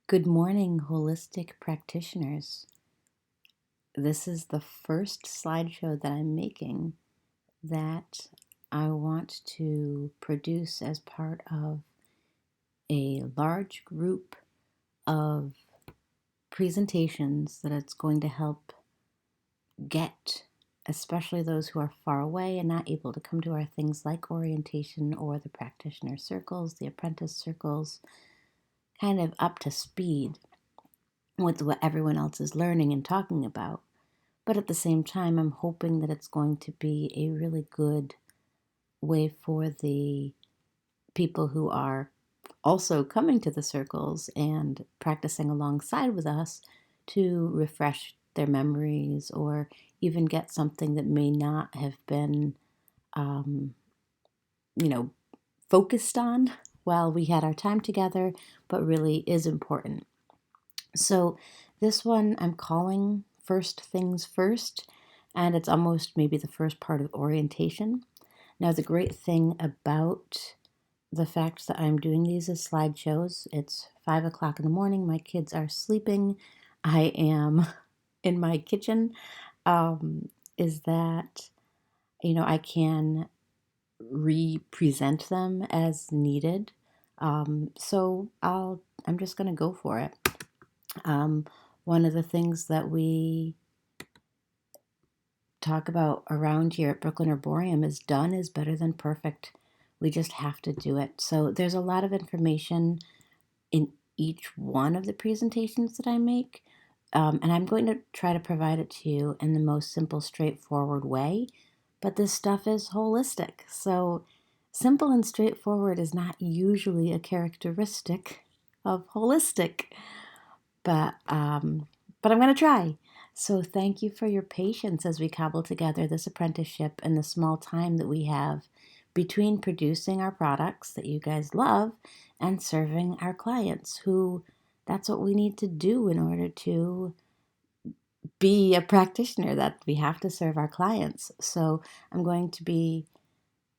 Good morning, holistic practitioners. This is the first slideshow that I'm making that I want to produce as part of a large group of presentations that it's going to help get, especially those who are far away and not able to come to our things like orientation or the practitioner circles, the apprentice circles, kind of up to speed with what everyone else is learning and talking about. But at the same time, I'm hoping that it's going to be a really good way for the people who are also coming to the circles and practicing alongside with us to refresh their memories or even get something that may not have been, um, you know, focused on while we had our time together, but really is important. So this one I'm calling First Things First, and it's almost maybe the first part of orientation. Now, the great thing about the fact that I'm doing these as slideshows, it's 5 o'clock in the morning, my kids are sleeping, I am in my kitchen, is that, I can re-present them as needed. So I'm just going to go for it. One of the things that we talk about around here at Brooklyn Herborium is done is better than perfect. We just have to do it. So there's a lot of information in each one of the presentations that I make. And I'm going to try to provide it to you in the most simple, straightforward way. But this stuff is holistic. So simple and straightforward is not usually a characteristic of holistic. But I'm going to try. So thank you for your patience as we cobble together this apprenticeship and the small time that we have between producing our products that you guys love and serving our clients who that's what we need to do in order to be a practitioner, that we have to serve our clients. So I'm going to be,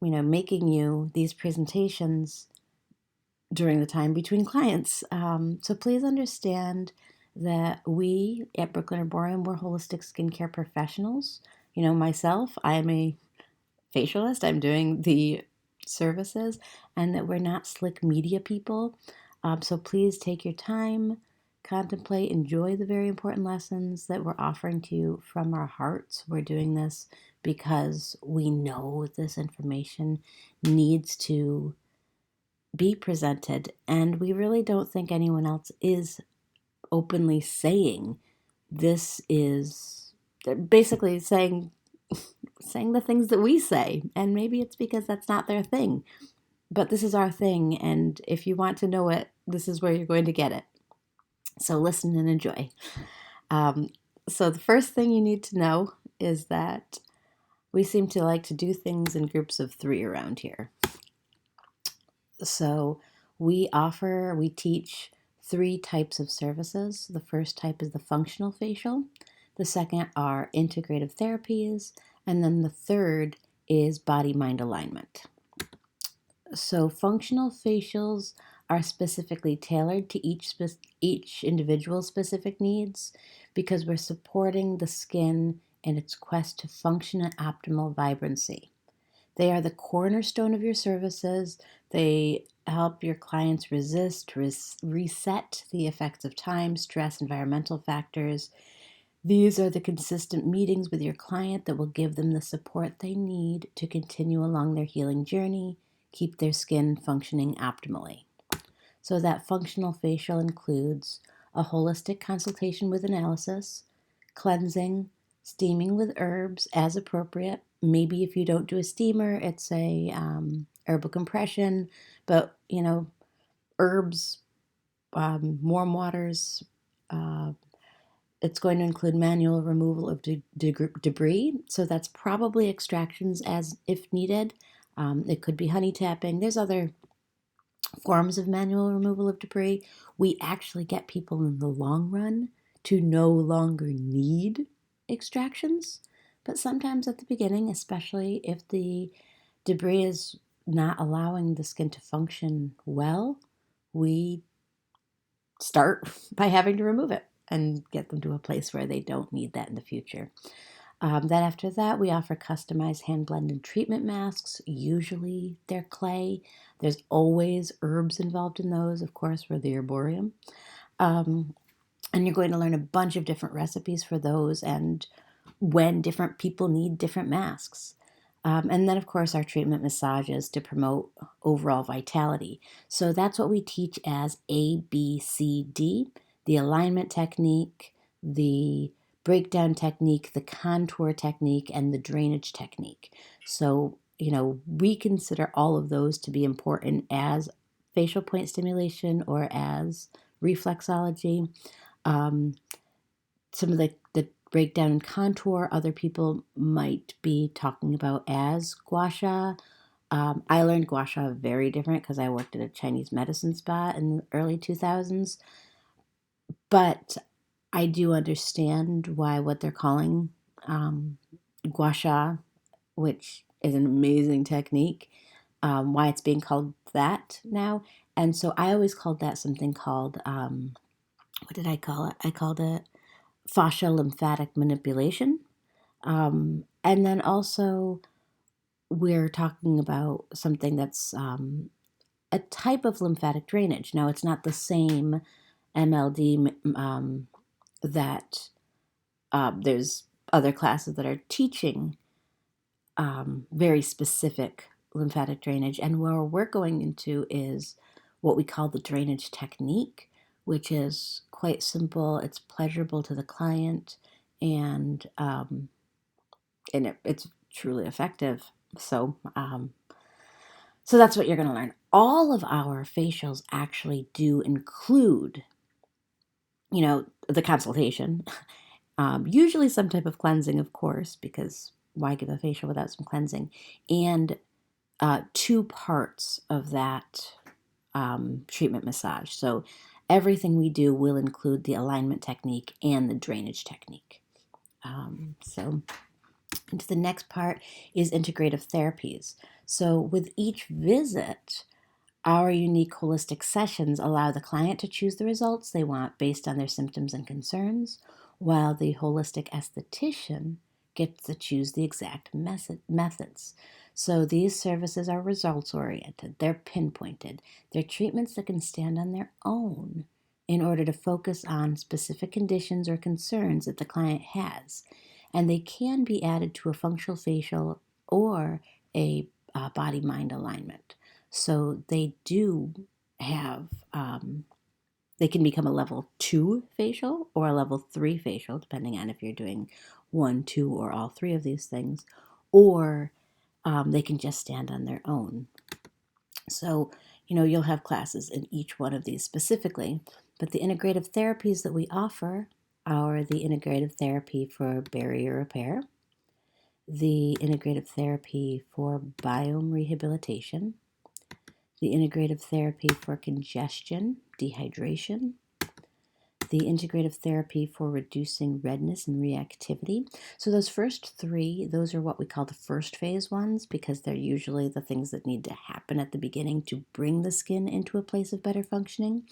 making you these presentations during the time between clients. So please understand that we at Brooklyn Herborium, we're holistic skincare professionals. Myself, I'm a facialist. I'm doing the services, and that we're not slick media people. So please take your time, contemplate, enjoy the very important lessons that we're offering to you from our hearts. We're doing this because we know this information needs to be presented, and we really don't think anyone else is openly saying this is basically saying the things that we say, and maybe it's because that's not their thing, but this is our thing, and if you want to know it, this is where you're going to get it. So listen and enjoy. So the first thing you need to know is that we seem to like to do things in groups of 3 around here. So we teach 3 types of services. The first type is the functional facial. The second are integrative therapies. And then the third is body-mind alignment. So functional facials are specifically tailored to each individual's specific needs because we're supporting the skin in its quest to function at optimal vibrancy. They are the cornerstone of your services. They help your clients reset the effects of time, stress, environmental factors. These are the consistent meetings with your client that will give them the support they need to continue along their healing journey, keep their skin functioning optimally. So that functional facial includes a holistic consultation with analysis, cleansing, steaming with herbs as appropriate. Maybe if you don't do a steamer, it's a herbal compression, but herbs, warm waters. It's going to include manual removal of debris, so that's probably extractions as if needed. It could be honey tapping. There's other forms of manual removal of debris. We actually get people in the long run to no longer need extractions, but sometimes at the beginning, especially if the debris is not allowing the skin to function well, we start by having to remove it and get them to a place where they don't need that in the future. Then after that, we offer customized hand-blended treatment masks. Usually they're clay. There's always herbs involved in those. Of course, we're the Herborium. Um, and you're going to learn a bunch of different recipes for those and when different people need different masks. And then, of course, our treatment massages to promote overall vitality. So that's what we teach as ABCD, the alignment technique, the breakdown technique, the contour technique, and the drainage technique. So, we consider all of those to be important as facial point stimulation or as reflexology. Um, some of the breakdown and contour other people might be talking about as gua sha. I learned gua sha very different because I worked at a Chinese medicine spa in the early 2000s, but I do understand why what they're calling gua sha, which is an amazing technique, why it's being called that now. And so I always called that something called, what did I call it? I called it fascia lymphatic manipulation. And then also, we're talking about something that's a type of lymphatic drainage. Now, it's not the same MLD that there's other classes that are teaching very specific lymphatic drainage. And where we're going into is what we call the drainage technique, which is quite simple. It's pleasurable to the client, and it's truly effective. So that's what you're going to learn. All of our facials actually do include, the consultation. Usually some type of cleansing, of course, because why give a facial without some cleansing? And two parts of that treatment massage. So everything we do will include the alignment technique and the drainage technique. So into the next part is integrative therapies. So with each visit, our unique holistic sessions allow the client to choose the results they want based on their symptoms and concerns, while the holistic esthetician gets to choose the exact methods. So these services are results oriented, they're pinpointed, they're treatments that can stand on their own in order to focus on specific conditions or concerns that the client has. And they can be added to a functional facial or a body mind alignment. So they do have, they can become a level 2 facial or a level 3 facial, depending on if you're doing 1, 2, or all three of these things, or they can just stand on their own. So, you'll have classes in each one of these specifically, but the integrative therapies that we offer are the integrative therapy for barrier repair, the integrative therapy for biome rehabilitation, the integrative therapy for congestion, dehydration, the integrative therapy for reducing redness and reactivity. So those first three, those are what we call the first phase ones because they're usually the things that need to happen at the beginning to bring the skin into a place of better functioning.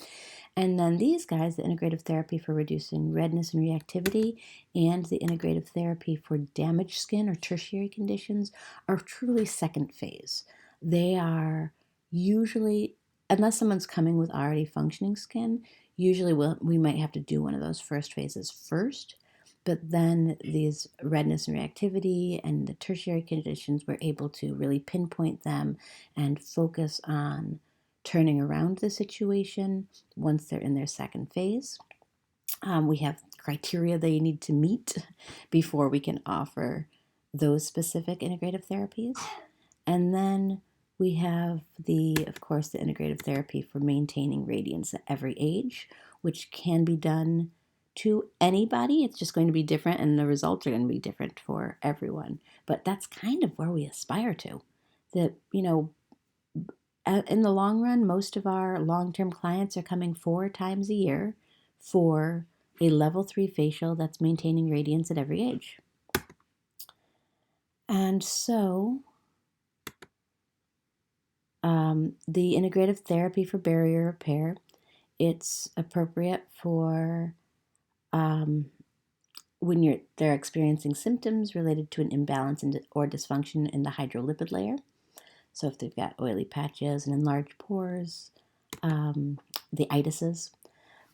And then these guys, the integrative therapy for reducing redness and reactivity and the integrative therapy for damaged skin or tertiary conditions are truly second phase. They are usually, unless someone's coming with already functioning skin, usually we might have to do one of those first phases first, but then these redness and reactivity and the tertiary conditions, we're able to really pinpoint them and focus on turning around the situation once they're in their second phase. We have criteria they need to meet before we can offer those specific integrative therapies. And then we have of course, the integrative therapy for maintaining radiance at every age, which can be done to anybody. It's just going to be different and the results are going to be different for everyone. But that's kind of where we aspire to. That, in the long run, most of our long-term clients are coming 4 times a year for a level 3 facial that's maintaining radiance at every age. And so the integrative therapy for barrier repair It's appropriate for when they're experiencing symptoms related to an imbalance or dysfunction in the hydrolipid layer. So if they've got oily patches and enlarged pores, the itises.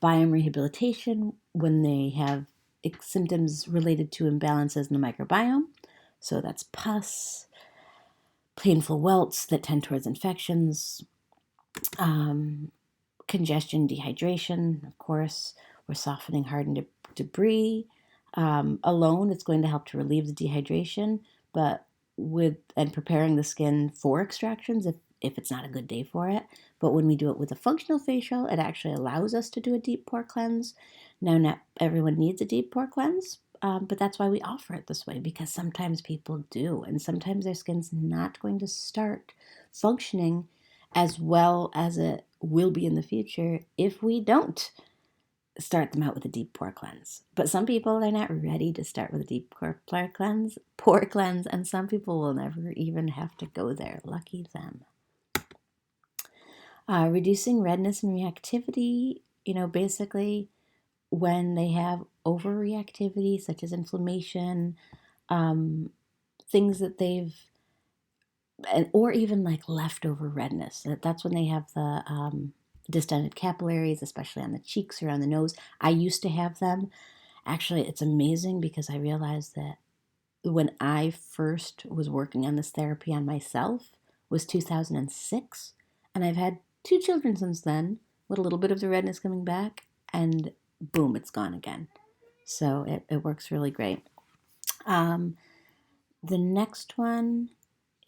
Biome rehabilitation when they have symptoms related to imbalances in the microbiome. So that's pus, painful welts that tend towards infections, congestion, dehydration, of course. We're softening hardened debris. Alone, it's going to help to relieve the dehydration, but preparing the skin for extractions if it's not a good day for it. But when we do it with a functional facial, it actually allows us to do a deep pore cleanse. Now, not everyone needs a deep pore cleanse, but that's why we offer it this way, because sometimes people do, and sometimes their skin's not going to start functioning as well as it will be in the future if we don't start them out with a deep pore cleanse. But some people are not ready to start with a deep pore cleanse, and some people will never even have to go there. Lucky them. Reducing redness and reactivity, basically when they have overreactivity, such as inflammation, things that they've, or even like leftover redness. That's when they have the distended capillaries, especially on the cheeks or on the nose. I used to have them. Actually, it's amazing because I realized that when I first was working on this therapy on myself was 2006, and I've had 2 children since then with a little bit of the redness coming back, and boom, it's gone again. So it works really great. The next one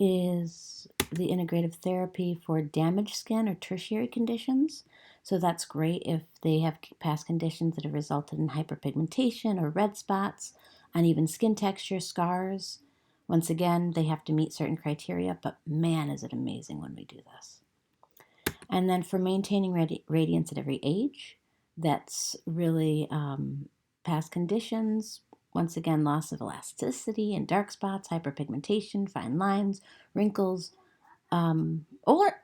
is the integrative therapy for damaged skin or tertiary conditions. So that's great if they have past conditions that have resulted in hyperpigmentation or red spots, uneven skin texture, scars. Once again, they have to meet certain criteria, but man, is it amazing when we do this. And then for maintaining radiance at every age, that's really past conditions. Once again, loss of elasticity and dark spots, hyperpigmentation, fine lines, wrinkles, or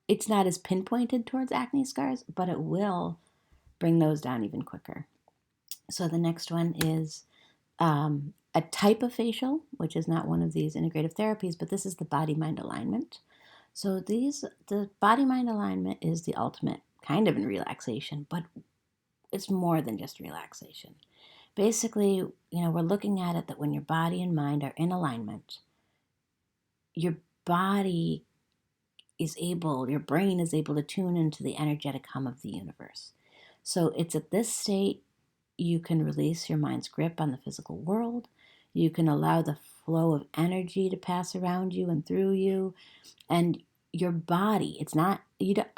it's not as pinpointed towards acne scars, but it will bring those down even quicker. So the next one is a type of facial, which is not one of these integrative therapies, but this is the body-mind alignment. So the body-mind alignment is the ultimate kind of in relaxation, but it's more than just relaxation. Basically, we're looking at it that when your body and mind are in alignment, your body your brain is able to tune into the energetic hum of the universe. So it's at this state you can release your mind's grip on the physical world. You can allow the flow of energy to pass around you and through you. And your body,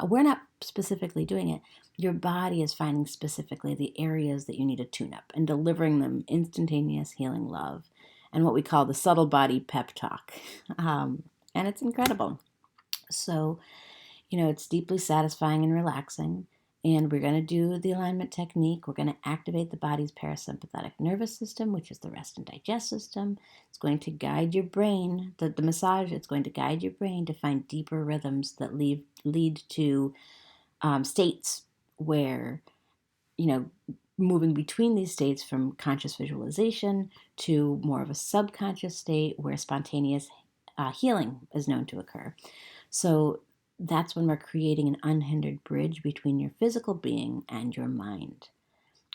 we're not specifically doing it. Your body is finding specifically the areas that you need to tune up and delivering them instantaneous healing love and what we call the subtle body pep talk. And it's incredible. So, it's deeply satisfying and relaxing. And we're going to do the alignment technique. We're going to activate the body's parasympathetic nervous system, which is the rest and digest system. It's going to guide your brain, the massage, it's going to guide your brain to find deeper rhythms that lead to states where, moving between these states from conscious visualization to more of a subconscious state where spontaneous healing is known to occur. So that's when we're creating an unhindered bridge between your physical being and your mind.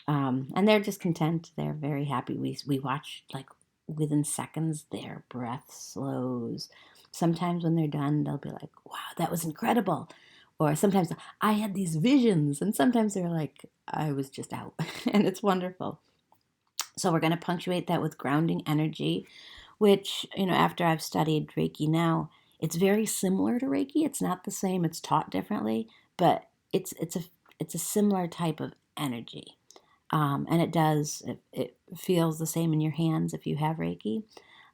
And they're just content. They're very happy. We watch, like, within seconds, their breath slows. Sometimes when they're done, they'll be like, wow, that was incredible. Or sometimes I had these visions. And sometimes they're like, I was just out. And it's wonderful. So we're going to punctuate that with grounding energy, which, after I've studied Reiki now, it's very similar to Reiki. It's not the same. It's taught differently, but it's a similar type of energy, and it feels the same in your hands if you have Reiki,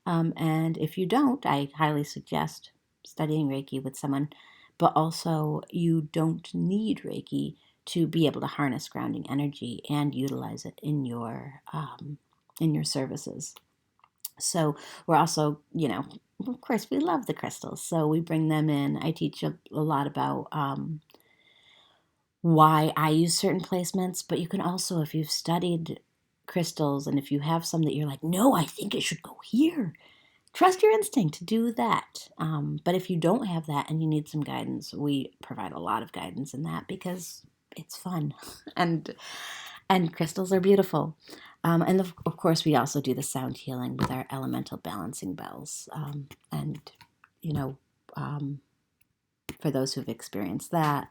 and if you don't, I highly suggest studying Reiki with someone. But also, you don't need Reiki to be able to harness grounding energy and utilize it in your services. So we're also, of course, we love the crystals, so we bring them in. I teach a lot about why I use certain placements, but you can also, if you've studied crystals and if you have some that you're like, no, I think it should go here, trust your instinct to do that. But if you don't have that and you need some guidance, we provide a lot of guidance in that because it's fun and crystals are beautiful. And of course, we also do the sound healing with our elemental balancing bells. And, you know, um, for those who've experienced that,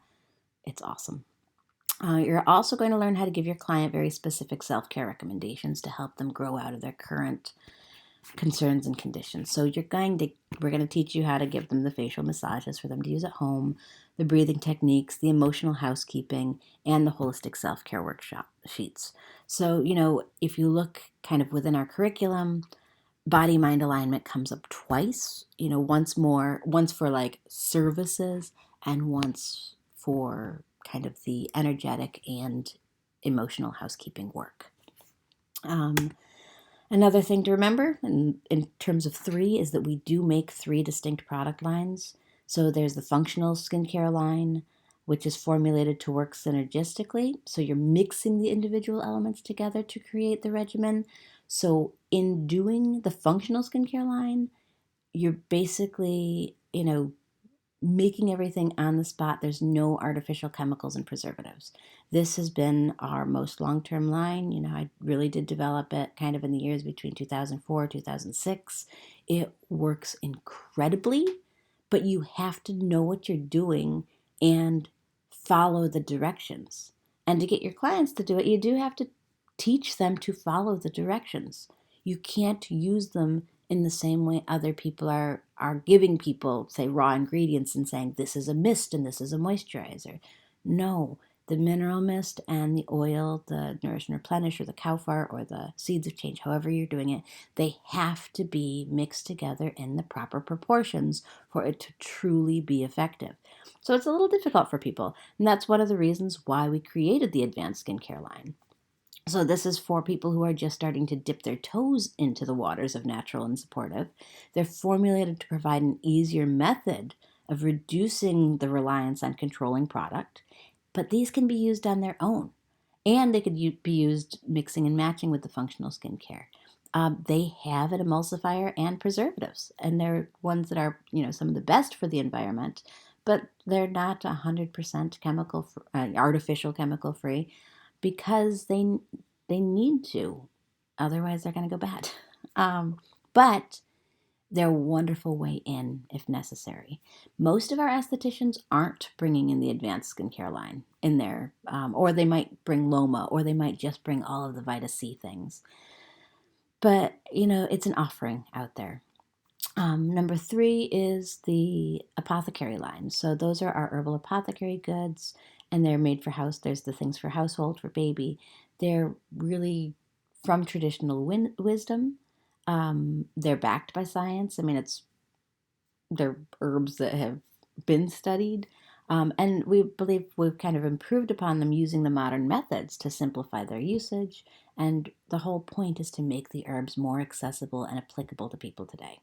it's awesome. You're also going to learn how to give your client very specific self-care recommendations to help them grow out of their current concerns and conditions. So we're going to teach you how to give them the facial massages for them to use at home, the breathing techniques, the emotional housekeeping, and the holistic self-care workshop sheets. So, if you look kind of within our curriculum, body mind alignment comes up twice, once for like services and once for kind of the energetic and emotional housekeeping work. Another thing to remember in terms of three is that we do make three distinct product lines. So there's the functional skincare line, which is formulated to work synergistically. So you're mixing the individual elements together to create the regimen. So in doing the functional skincare line, you're basically, making everything on the spot. There's no artificial chemicals and preservatives. This has been our most long-term line. I really did develop it kind of in the years between 2004, 2006. It works incredibly, but you have to know what you're doing and follow the directions. And to get your clients to do it, you do have to teach them to follow the directions. You can't use them in the same way other people are giving people, say, raw ingredients and saying, this is a mist and this is a moisturizer. No, the mineral mist and the oil, the Nourish and Replenish or the cow fart or the seeds of change, however you're doing it, they have to be mixed together in the proper proportions for it to truly be effective. So it's a little difficult for people. And that's one of the reasons why we created the advanced skincare line. So this is for people who are just starting to dip their toes into the waters of natural and supportive. They're formulated to provide an easier method of reducing the reliance on controlling product, but these can be used on their own. And they could be used mixing and matching with the functional skincare. They have an emulsifier and preservatives, and they're ones that are, some of the best for the environment, but they're not 100% artificial chemical free because they need to. Otherwise, they're going to go bad. But they're a wonderful way in if necessary. Most of our estheticians aren't bringing in the advanced skincare line in there, or they might bring Loma, or they might just bring all of the Vita C things. But, it's an offering out there. Number 3 is the apothecary line. So those are our herbal apothecary goods, and they're made for house. There's the things for household, for baby. They're really from traditional wisdom. They're backed by science. I mean, they're herbs that have been studied. And we believe we've kind of improved upon them using the modern methods to simplify their usage. And the whole point is to make the herbs more accessible and applicable to people today.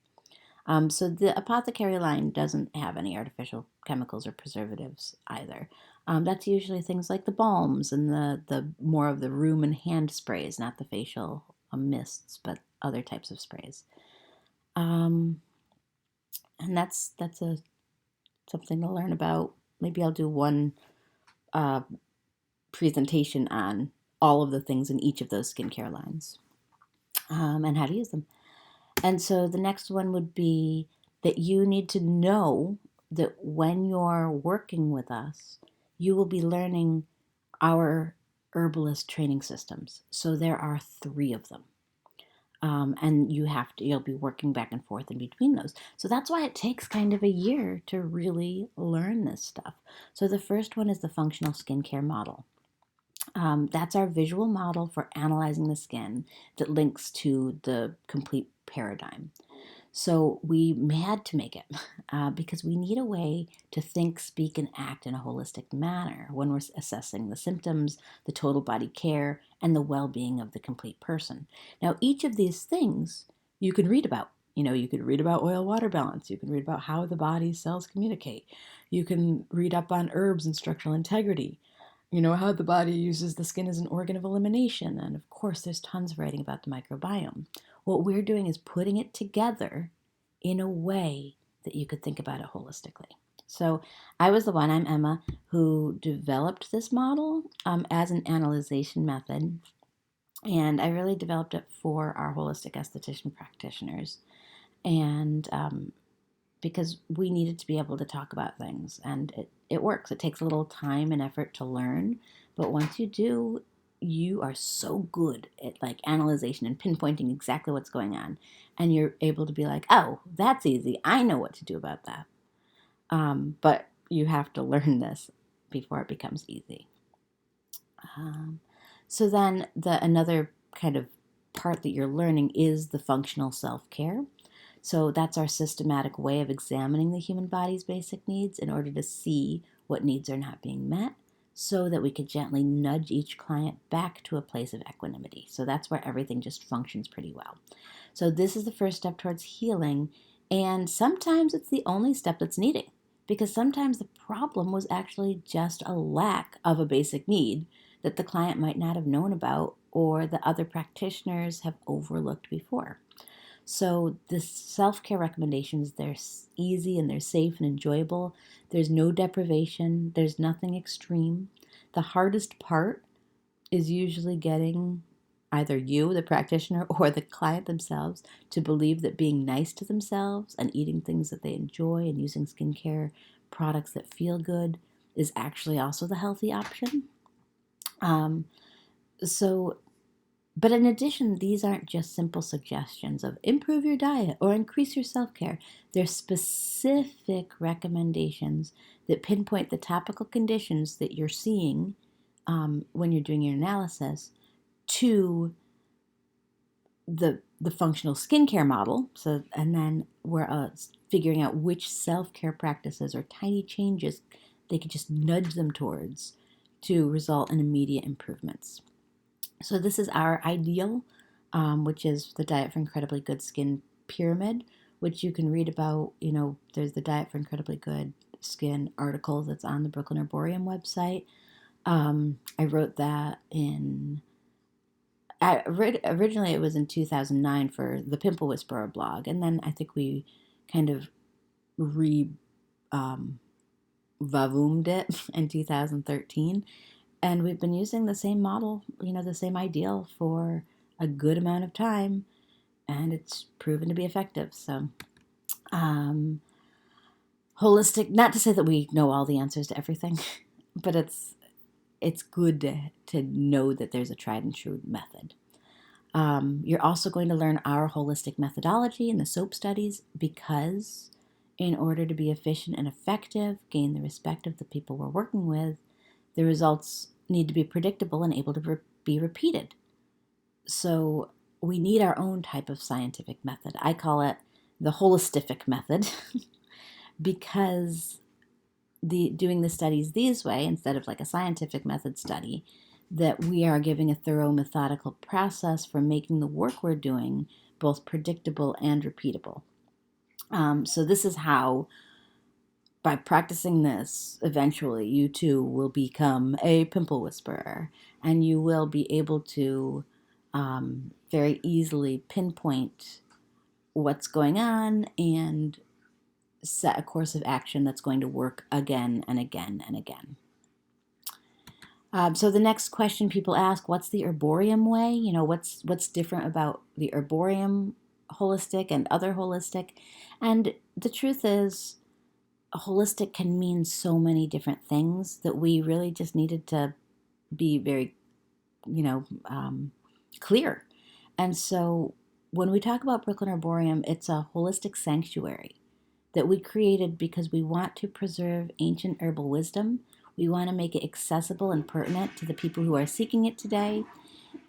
So the apothecary line doesn't have any artificial chemicals or preservatives either. That's usually things like the balms and the more of the room and hand sprays, not the facial mists, but other types of sprays. And that's something to learn about. Maybe I'll do one presentation on all of the things in each of those skincare lines and how to use them. And so the next one would be that you need to know that when you're working with us, you will be learning our herbalist training systems. So there are 3 of them. And you'll be working back and forth in between those. So that's why it takes kind of a year to really learn this stuff. So the first one is the functional skincare model. That's our visual model for analyzing the skin that links to the complete paradigm. So we had to make it because we need a way to think, speak, and act in a holistic manner when we're assessing the symptoms, the total body care, and the well-being of the complete person. Now, each of these things you can read about. You could read about oil-water balance. You can read about how the body's cells communicate. You can read up on herbs and structural integrity. How the body uses the skin as an organ of elimination. And of course, there's tons of writing about the microbiome. What we're doing is putting it together in a way that you could think about it holistically. So I'm Emma, who developed this model as an analyzation method. And I really developed it for our holistic esthetician practitioners. And because we needed to be able to talk about things. And it works. It takes a little time and effort to learn. But once you do, you are so good at like analyzation and pinpointing exactly what's going on. And you're able to be like, oh, that's easy. I know what to do about that. But you have to learn this before it becomes easy. So then another kind of part that you're learning is the functional self-care. So that's our systematic way of examining the human body's basic needs in order to see what needs are not being met so that we could gently nudge each client back to a place of equanimity. So that's where everything just functions pretty well. So this is the first step towards healing, and sometimes it's the only step that's needed, because sometimes the problem was actually just a lack of a basic need that the client might not have known about or the other practitioners have overlooked before. So the self-care recommendations, they're easy and they're safe and enjoyable. There's no deprivation. There's nothing extreme. The hardest part is usually getting either you, the practitioner, or the client themselves to believe that being nice to themselves and eating things that they enjoy and using skincare products that feel good is actually also the healthy option. But in addition, these aren't just simple suggestions of improve your diet or increase your self-care. They're specific recommendations that pinpoint the topical conditions that you're seeing when you're doing your analysis to the functional skincare model. And then we're figuring out which self-care practices or tiny changes they could just nudge them towards to result in immediate improvements. So this is our ideal, which is the Diet for Incredibly Good Skin Pyramid, which you can read about. There's the Diet for Incredibly Good Skin article that's on the Brooklyn Herborium website. I wrote that originally it was in 2009 for the Pimple Whisperer blog, and then I think we kind of vavoomed it in 2013. And we've been using the same model, the same ideal for a good amount of time, and it's proven to be effective. So, holistic, not to say that we know all the answers to everything, but it's good to know that there's a tried and true method. You're also going to learn our holistic methodology in the SOAP studies, because in order to be efficient and effective, gain the respect of the people we're working with, the results need to be predictable and able to be repeated. So we need our own type of scientific method. I call it the holistific method because doing the studies this way, instead of like a scientific method study, that we are giving a thorough methodical process for making the work we're doing both predictable and repeatable. So this is how, by practicing this, eventually you too will become a pimple whisperer, and you will be able to very easily pinpoint what's going on and set a course of action that's going to work again and again and again. So the next question people ask, what's the Herborium way? What's different about the Herborium holistic and other holistic? And the truth is, holistic can mean so many different things that we really just needed to be very, clear. And so when we talk about Brooklyn Herborium, it's a holistic sanctuary that we created because we want to preserve ancient herbal wisdom. We want to make it accessible and pertinent to the people who are seeking it today.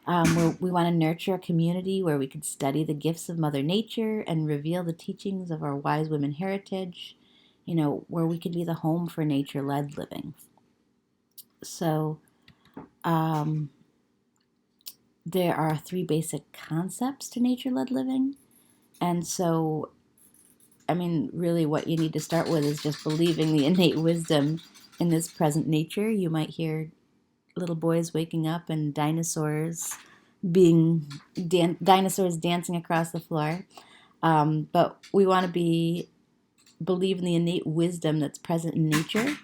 We want to nurture a community where we could study the gifts of Mother Nature and reveal the teachings of our wise women heritage, where we could be the home for nature-led living. So there are 3 basic concepts to nature-led living. And so, I mean, really what you need to start with is just believing the innate wisdom in this present nature. You might hear little boys waking up and dinosaurs dancing across the floor. But we want to believe in the innate wisdom that's present in nature.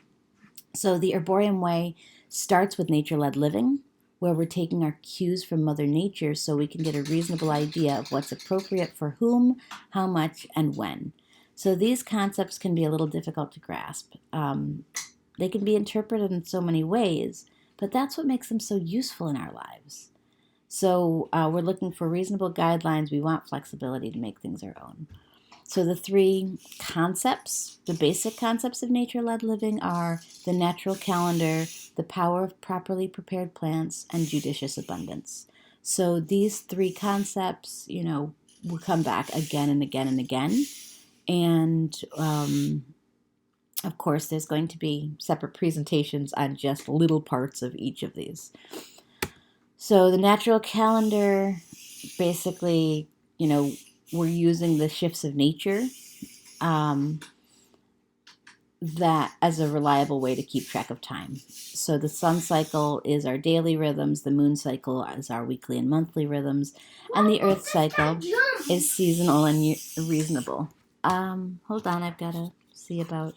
So the Herborium way starts with nature-led living, where we're taking our cues from Mother Nature so we can get a reasonable idea of what's appropriate for whom, how much, and when. So these concepts can be a little difficult to grasp. They can be interpreted in so many ways, but that's what makes them so useful in our lives. So we're looking for reasonable guidelines. We want flexibility to make things our own. So the three concepts, the basic concepts of nature-led living are the natural calendar, the power of properly prepared plants, and judicious abundance. So these three concepts, will come back again and again and again. And of course, there's going to be separate presentations on just little parts of each of these. So the natural calendar, basically, we're using the shifts of nature that as a reliable way to keep track of time. So the sun cycle is our daily rhythms, the moon cycle is our weekly and monthly rhythms, and the earth cycle is seasonal and reasonable. Hold on, I've got to see about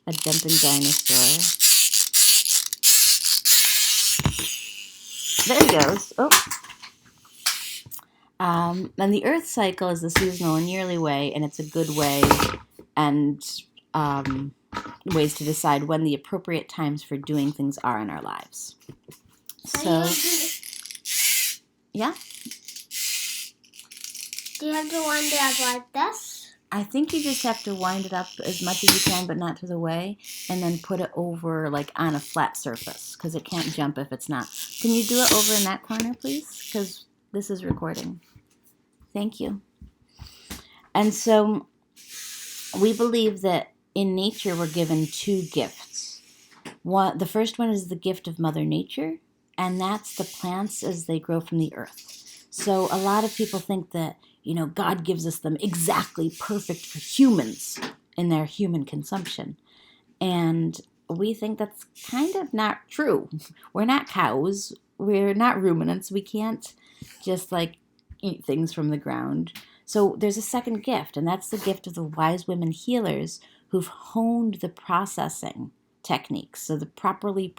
a jumping dinosaur. There he goes. Oh. And the earth cycle is the seasonal and yearly way, and it's a good way and ways to decide when the appropriate times for doing things are in our lives. So, yeah? Do you have to wind it up like this? I think you just have to wind it up as much as you can, but not to the way, and then put it over, like, on a flat surface, because it can't jump if it's not. Can you do it over in that corner, please? Because this is recording. Thank you. And so, we believe that in nature we're given two gifts. The first one is the gift of Mother Nature, and that's the plants as they grow from the earth. So a lot of people think that, God gives us them exactly perfect for humans in their human consumption. And we think that's kind of not true. We're not cows. We're not ruminants. We can't just eat things from the ground. So there's a second gift, and that's the gift of the wise women healers who've honed the processing techniques, so the prepared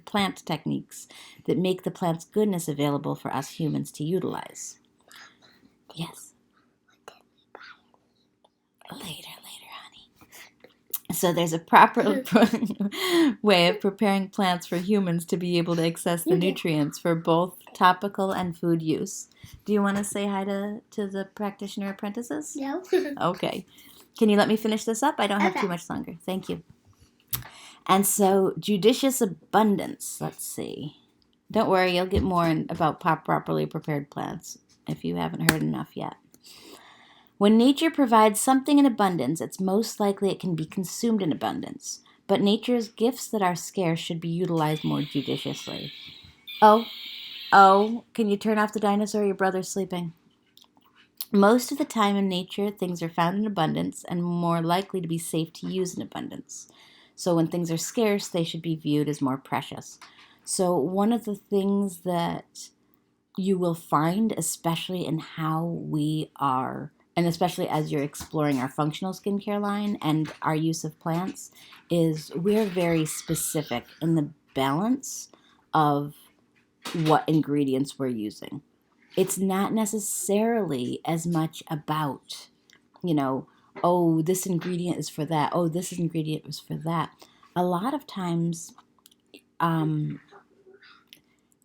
plant techniques that make the plant's goodness available for us humans to utilize. Yes. Later, honey. So there's a proper way of preparing plants for humans to be able to access the nutrients for both topical and food use. Do you want to say hi to the practitioner apprentices? No. Okay. Can you let me finish this up? I don't have too much longer. Thank you. And so, judicious abundance. Let's see. Don't worry, you'll get more about properly prepared plants if you haven't heard enough yet. When nature provides something in abundance, it's most likely it can be consumed in abundance. But nature's gifts that are scarce should be utilized more judiciously. Oh, can you turn off the dinosaur? Your brother's sleeping. Most of the time in nature, things are found in abundance and more likely to be safe to use in abundance. So when things are scarce, they should be viewed as more precious. So one of the things that you will find, especially in how we are, and especially as you're exploring our functional skincare line and our use of plants, is we're very specific in the balance of what ingredients we're using. It's not necessarily as much about, this ingredient is for that. Oh, this ingredient is for that. A lot of times,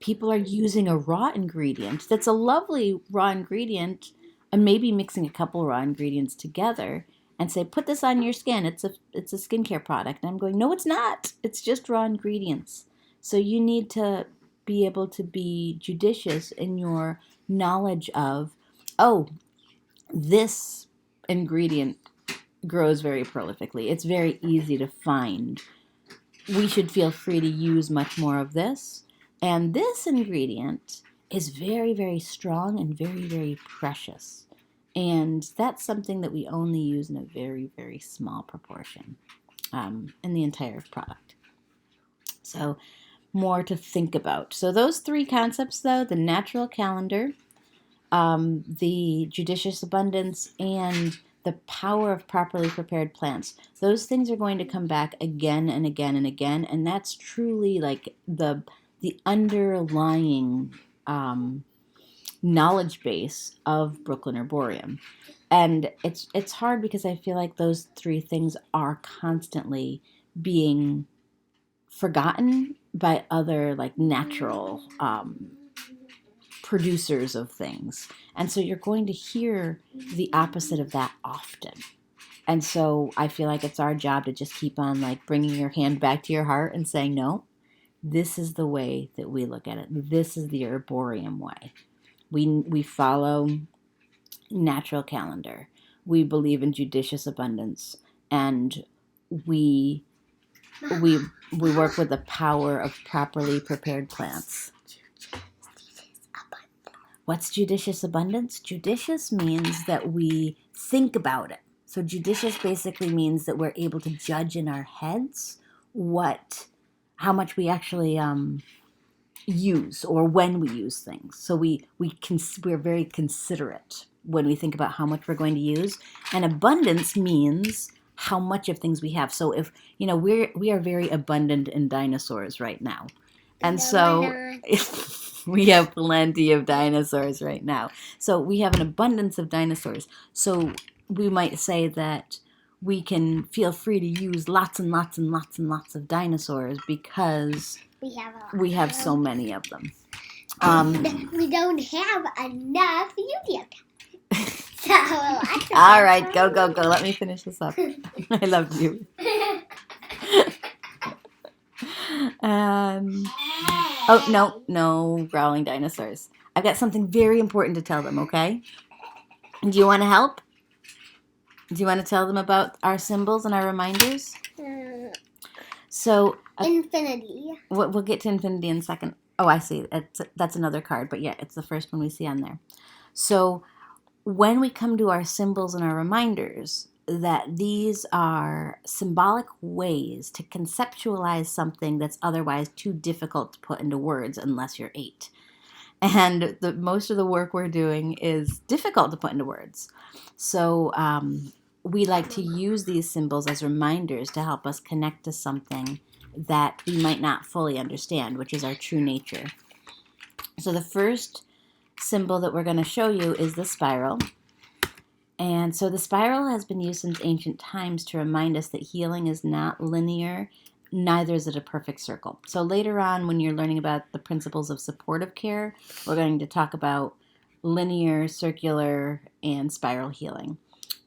people are using a raw ingredient that's a lovely raw ingredient, and maybe mixing a couple raw ingredients together and say, put this on your skin. It's a skincare product. And I'm going, no, it's not. It's just raw ingredients. So you need to be able to be judicious in your knowledge of, this ingredient grows very prolifically. It's very easy to find. We should feel free to use much more of this. And this ingredient is very, very strong and very, very precious. And that's something that we only use in a very, very small proportion in the entire product. So more to think about. So those three concepts, though, the natural calendar, the judicious abundance, and the power of properly prepared plants, those things are going to come back again and again and again, and that's truly like the underlying knowledge base of Brooklyn Herborium. And it's hard because I feel like those three things are constantly being forgotten by other like natural producers of things. And so you're going to hear the opposite of that often. And so I feel like it's our job to just keep on like bringing your hand back to your heart and saying, no, this is the way that we look at it. This is the Herborium way. We follow natural calendar. We believe in judicious abundance, and we work with the power of properly prepared plants. What's judicious abundance? Judicious means that we think about it. So judicious basically means that we're able to judge in our heads how much we actually use or when we use things. So we're very considerate when we think about how much we're going to use. And abundance means how much of things we have. So if we are very abundant in dinosaurs right now, and we have plenty of dinosaurs right now. So we have an abundance of dinosaurs. So we might say that we can feel free to use lots and lots and lots and lots of dinosaurs because we have so many of them. We don't have enough YouTube. So all right, go. Let me finish this up. I love you. Oh, no growling dinosaurs. I've got something very important to tell them, okay? Do you want to help? Do you want to tell them about our symbols and our reminders? So infinity. We'll get to infinity in a second. Oh, I see. That's another card, but yeah, it's the first one we see on there. So when we come to our symbols and our reminders, that these are symbolic ways to conceptualize something that's otherwise too difficult to put into words unless you're 8. And most of the work we're doing is difficult to put into words. So we like to use these symbols as reminders to help us connect to something that we might not fully understand, which is our true nature. So the first symbol that we're going to show you is the spiral. And so the spiral has been used since ancient times to remind us that healing is not linear, neither is it a perfect circle. So later on, when you're learning about the principles of supportive care, we're going to talk about linear, circular, and spiral healing.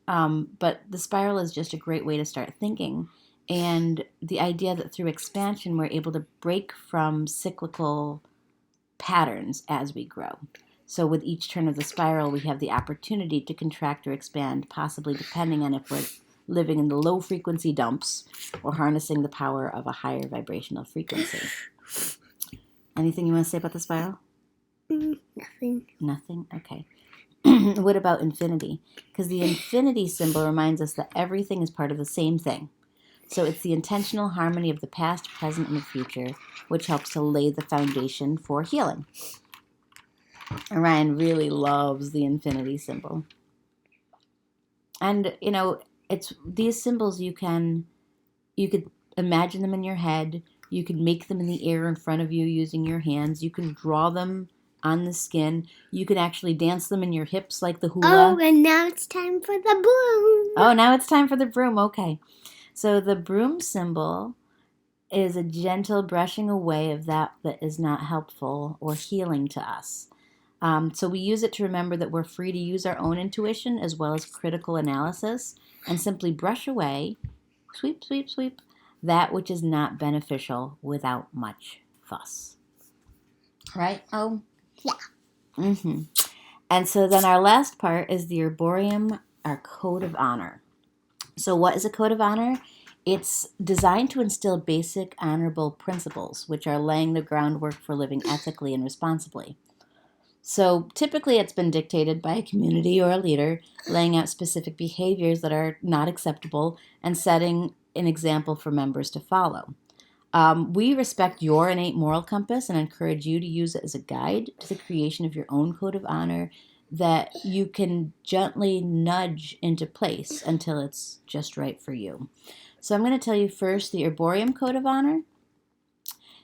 But the spiral is just a great way to start thinking. And the idea that through expansion, we're able to break from cyclical patterns as we grow. So with each turn of the spiral, we have the opportunity to contract or expand, possibly depending on if we're living in the low frequency dumps or harnessing the power of a higher vibrational frequency. Anything you want to say about the spiral? Nothing. Nothing? Okay. What about infinity? Because the infinity symbol reminds us that everything is part of the same thing. So it's the intentional harmony of the past, present, and the future, which helps to lay the foundation for healing. And Ryan really loves the infinity symbol. And, it's these symbols you could imagine them in your head. You could make them in the air in front of you using your hands. You can draw them on the skin. You can actually dance them in your hips like the hula. Oh, and now it's time for the broom. Oh, now it's time for the broom. Okay. So the broom symbol is a gentle brushing away of that is not helpful or healing to us. So we use it to remember that we're free to use our own intuition as well as critical analysis and simply brush away, sweep, sweep, sweep, that which is not beneficial without much fuss. Right? Oh? Yeah. Mm-hmm. And so then our last part is the Herborium, our code of honor. So what is a code of honor? It's designed to instill basic honorable principles, which are laying the groundwork for living ethically and responsibly. So typically it's been dictated by a community or a leader, laying out specific behaviors that are not acceptable and setting an example for members to follow. We respect your innate moral compass and encourage you to use it as a guide to the creation of your own code of honor that you can gently nudge into place until it's just right for you. So I'm going to tell you first the Herborium Code of Honor,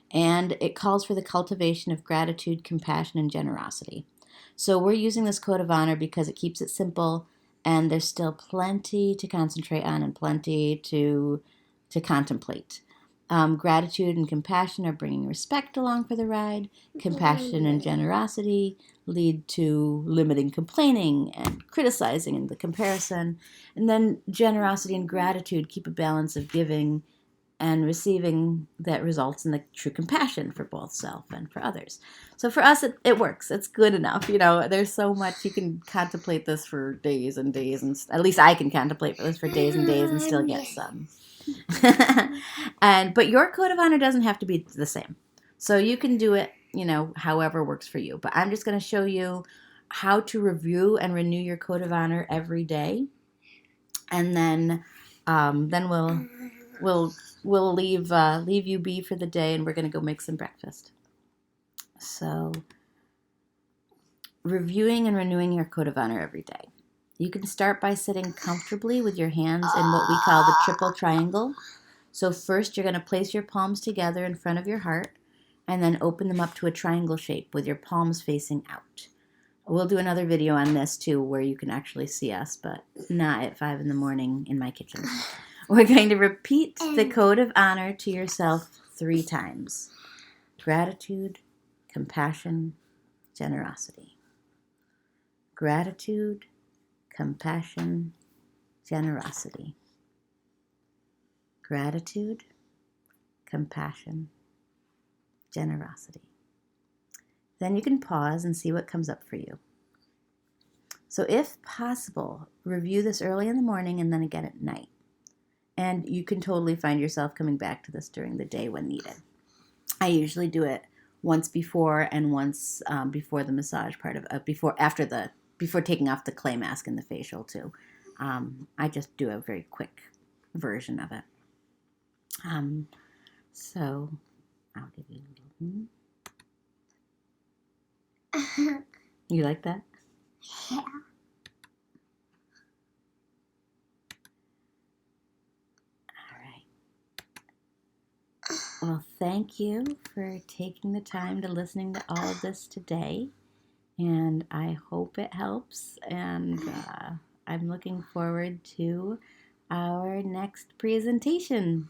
and it calls for the cultivation of gratitude, compassion, and generosity. So we're using this code of honor because it keeps it simple, and there's still plenty to concentrate on and plenty to contemplate. Gratitude and compassion are bringing respect along for the ride. Compassion and generosity lead to limiting complaining and criticizing and the comparison. And then generosity and gratitude keep a balance of giving and receiving that results in the true compassion for both self and for others. So for us, it works. It's good enough. There's so much. You can contemplate this for days and days, and at least I can contemplate this for days and days and still get some. But your code of honor doesn't have to be the same. So you can do it, however works for you. But I'm just going to show you how to review and renew your code of honor every day, and then we'll leave you be for the day, and we're going to go make some breakfast. So, reviewing and renewing your code of honor every day. You can start by sitting comfortably with your hands in what we call the triple triangle. So first, you're going to place your palms together in front of your heart, and then open them up to a triangle shape with your palms facing out. We'll do another video on this too, where you can actually see us, but not at 5 a.m. in my kitchen. We're going to repeat the code of honor to yourself 3 times. Gratitude, compassion, generosity. Gratitude, compassion, generosity. Gratitude, compassion, generosity. Then you can pause and see what comes up for you. So if possible, review this early in the morning and then again at night. And you can totally find yourself coming back to this during the day when needed. I usually do it once before and once before the massage part of before taking off the clay mask and the facial too. I just do a very quick version of it. So I'll give you a little. You like that? Yeah. Well, thank you for taking the time to listening to all of this today, and I hope it helps, and I'm looking forward to our next presentation.